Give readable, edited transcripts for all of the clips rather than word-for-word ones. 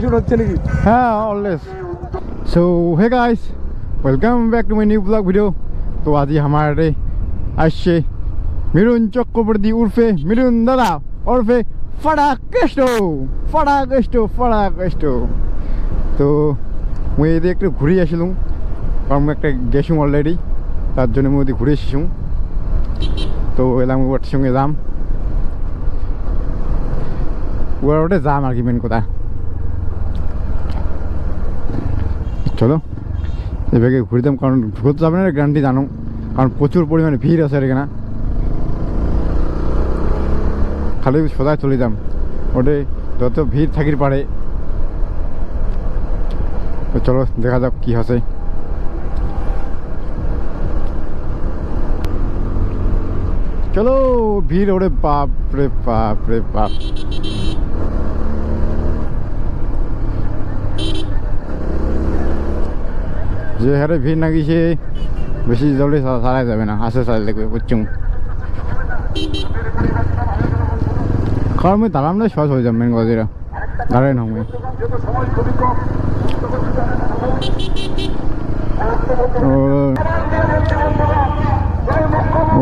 Shoot হচ্ছে নাকি? হ্যাঁ, always. So hey guys, welcome back to my new blog video. তো আজি हमारे আসছে মিঠুন চক্রবর্তী উর্ফে মিঠুন দাদা উর্ফে ফাড়াকেষ্ট। তো মুই এদিকে একটু ঘুরে আসিলাম, কারণ একটা গেছুম অলরেডি, তার জন্য মুই ওদিকে ঘুরে এসেছুম। তো এলাম ওর সঙ্গে যাম, ওর ওটা যাম আর কি মেন কথা। চলো এভাবে ঘুরতাম, কারণ ঘুরতে যাবে না গ্যারান্টি জানো, কারণ প্রচুর পরিমাণে ভিড় আছে এখানে। খালি সোজা চলে যাম, ওটা যত ভিড় থাকির পারে। তো চলো দেখা যাক কি আছে। চলো ভিড়, ওরে বাপ রে বাপ রে বাপ। যে হারে ভিড় নাগিছে, বেশি জলদি সারা যাবে না, আসে সারা লাগবে বুঝছুম। কারণ আমি দাঁড়াম না, সহজ হয়ে যাবে মেন গজিরা দাঁড়াই না আমি।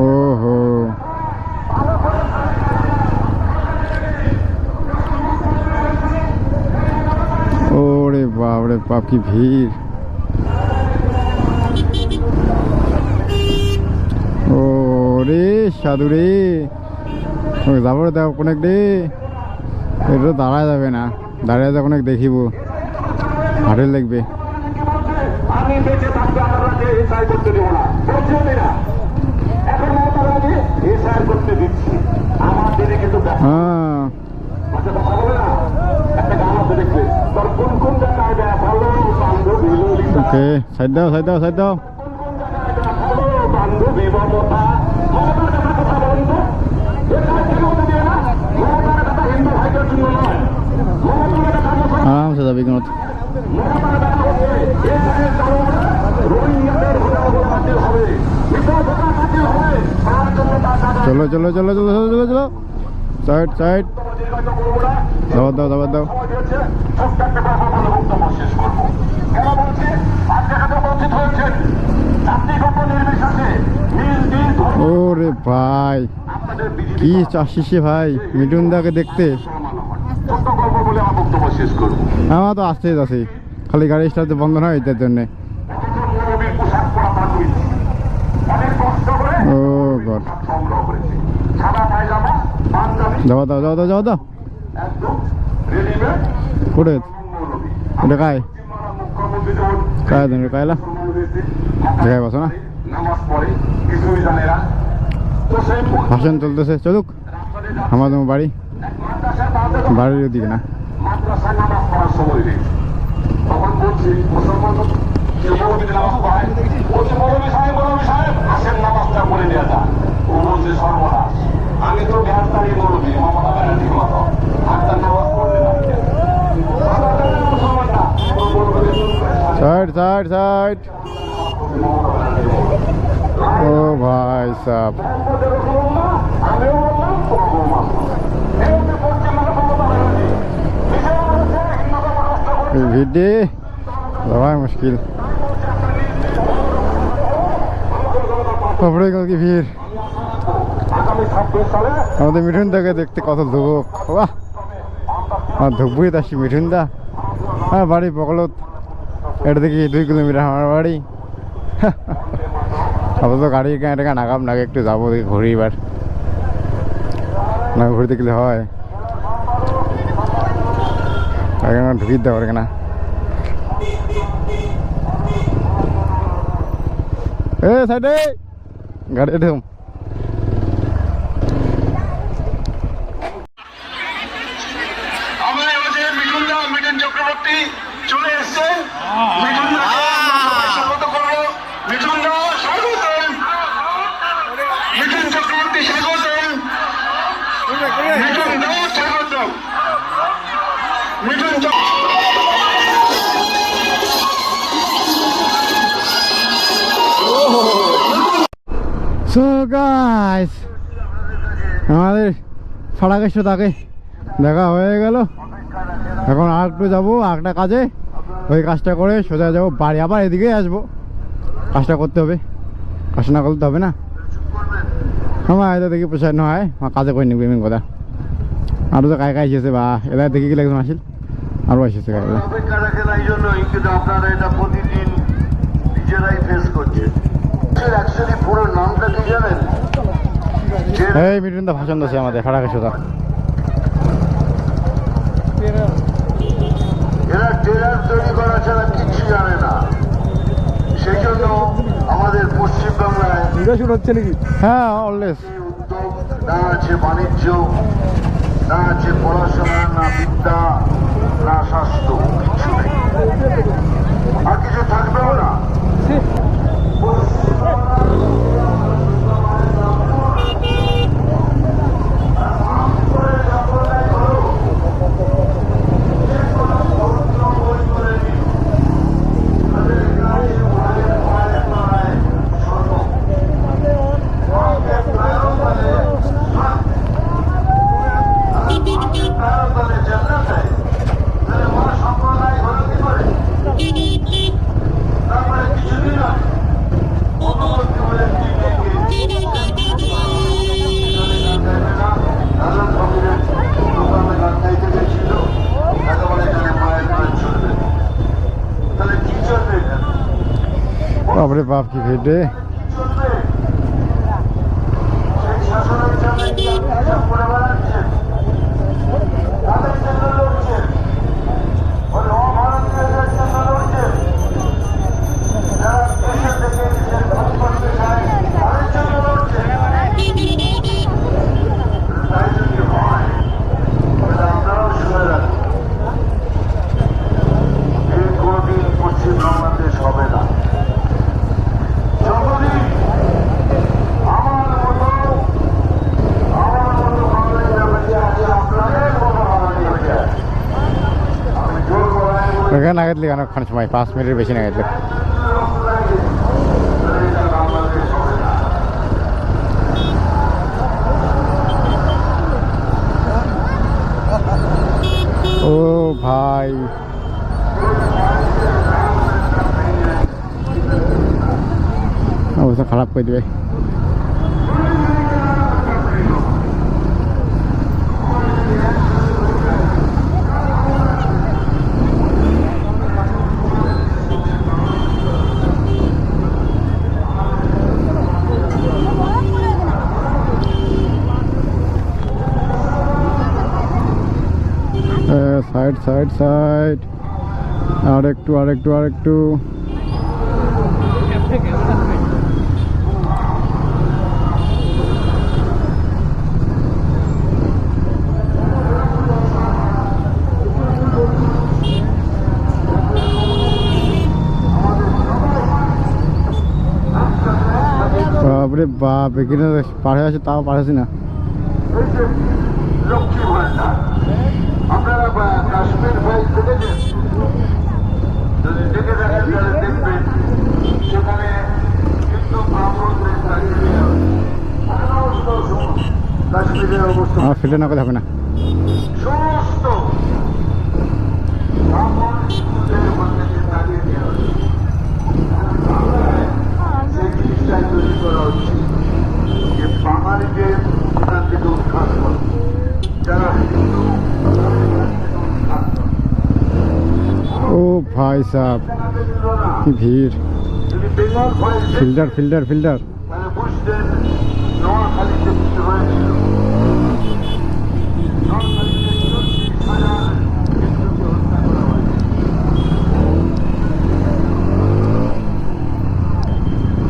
ওহো ওরে বাপ রে বাপ, কি ভিড়। ও রে সাধু রে, যাবো রে দেখো অনেক রে। এটা দাঁড়ায় যাবে না, দাঁড়িয়ে যখন দেখিব হাটে লাগবে। হ্যাঁ ওকে, সাইড দাও সাইড দাও সাইড দাও। আরামসে যাবি কোনো। চলো চলো চলো চলো চলো চলো চলো, সাইড সাইড, দাবার দাও দাবার দাও। ওরে ভাই কি চাষিসে ভাই, মিঠুন দাকে দেখতে। আমার তো আসতেই যাচ্ছি, খালি গাড়ি স্টার্ট বন্ধ নয় এটার জন্যে। ও গড, যাওয়া দাও যাওয়া দাও যাওয়া দাও। কোটে এটা কায় কায় দেন কায়লা জায়গায় বসো না, ভাষণ চলতেছে, চলুক। আমার বাড়ি বাড়ির ওদিকে না। আমি তো সাইড সাইড সাইড। ও ভাই সাহেব, ভিড়ে যাওয়া মুশকিল। তারপরে কালকে ভিড়। আমাদের মিঠুন দাকে দেখতে কত ধুবক, বাহ আর ধুবুই আসি মিঠুন দা। হ্যাঁ বাড়ি বকলত, এটা দেখি 2 কিলোমিটার আমার বাড়ি। আপাতত গাড়ি এটা নাগাম নাগে, একটু যাবো দেখি ঘুরি, এবার না ঘুরে দেখলে হয়। ঢুকি দিতে পারে না। এ সাইডে গাড়ি ঢুম। মিঠুন চক্রবর্তী চলে এসছেন। স্বাগত করবো। মিঠুন স্বাগতম, মিঠুন চক্রবর্তী স্বাগতম, মিঠুন স্বাগতম, মিঠুন সো গাইস, আমাদের ফাড়াকেষ্ট তাকে দেখা হয়ে গেল। এখন আর একটু যাবো আরেকটা কাজে, ওই কাজটা করে সোজা যাবো বাড়ি, আবার এদিকে আসবো। কাজটা করতে হবে, কাজ না করতে হবে না। হ্যাঁ এটা দেখি পোষায় নয়, কাজে করে নিবি এমন কথা। আরও তো কায় কায় এসেছে বা এবার দেখি গেলে একজন আসিল আরও এসেছে গায়ে। অপেক্ষা রাখেন এই জন্যই, কিন্তু আপনারা এটা প্রতিদিন নিজেরাই ফেস করছেন। অ্যাকচুয়ালি পুরো নামটা কি জানেন? এই মিটুন দা ভাষণ আছে আমাদের ফাটাকে সোজা। এরা টেরার তৈরি করা ছাড়া কিচ্ছু জানে না। সেই জন্য আমাদের পশ্চিমবাংলায় শুরু হচ্ছে নাকি? হ্যাঁ অলওয়েজ উদ্যোগ না আছে, বাণিজ্য না আছে, পড়াশোনা না, বিদ্যা না, স্বাস্থ্য, কিচ্ছু নেই। আর কিছু থাকবেও না। বাপরে বাপ কি ভিড় রে। পশ্চিমবাংলাদেশ হবে না। এখানে আগে দিলে অনেকক্ষণ সময়, 5 মিনিটের বেশি না গেলে। ও ভাই অবস্থা খারাপ করে দেবে। সাইড সাইড সাইড, আর একটু আর একটু আর একটু। বাপরে বাপ, এখানে পাড়ে আছে তাও পাড়াছি না। লক্ষ্মী ভান্ডার আপনারা কাশ্মীর ফাইল দেখেছেন? যদি দেখে থাকেন তাহলে দেখবেন সেখানে কিন্তু ব্রাহ্মণদের কাশ্মীরের অবস্থা আমার ফিল্ডে না করলে হবে না। সমস্ত ব্রাহ্মণ হিন্দুদের মধ্যে তাড়িয়ে দেওয়া হয়েছে। সেই জিনিসটাই তৈরি করা হচ্ছে যে বাঙালিদের সেখান থেকে উৎখাত করা, যারা হিন্দু। ও ভাই সাহেব কি ভিড়। Fielder fielder fielder. মানে বুঝতেন নোয়াখালীতে কিছু হয়েছিল। নোয়াখালীতে 34,000 হিন্দুকে হত্যা করা হয়েছে।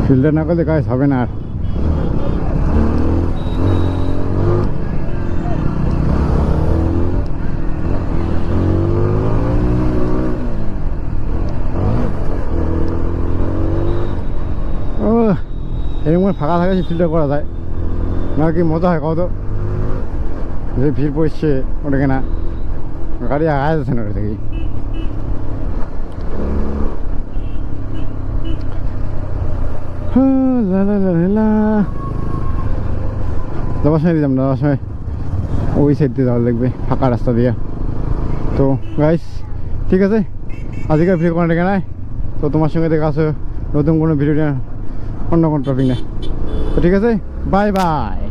ফিল্ডার না করলে কাজ হবে না আর। ও এরকম ফাঁকা থাকে ফিল্টার করা যায় না, কি মজা হয় কত যে ভিড় পড়ছে ওটাকে না, গাড়ি আগায় যাচ্ছে না ওটা থেকে। যাওয়ার সময় দিলাম না, যাওয়ার সময় ওই সাইড দিয়ে যাওয়া লাগবে ফাঁকা রাস্তা দিয়ে। তো গাইস ঠিক আছে, আজকের ভিডিও কোনো দেখা নাই। তো তোমার সঙ্গে দেখা আছে নতুন কোনো ভিডিও অন্য কোনো টপিক না। তো ঠিক আছে, বাই বাই।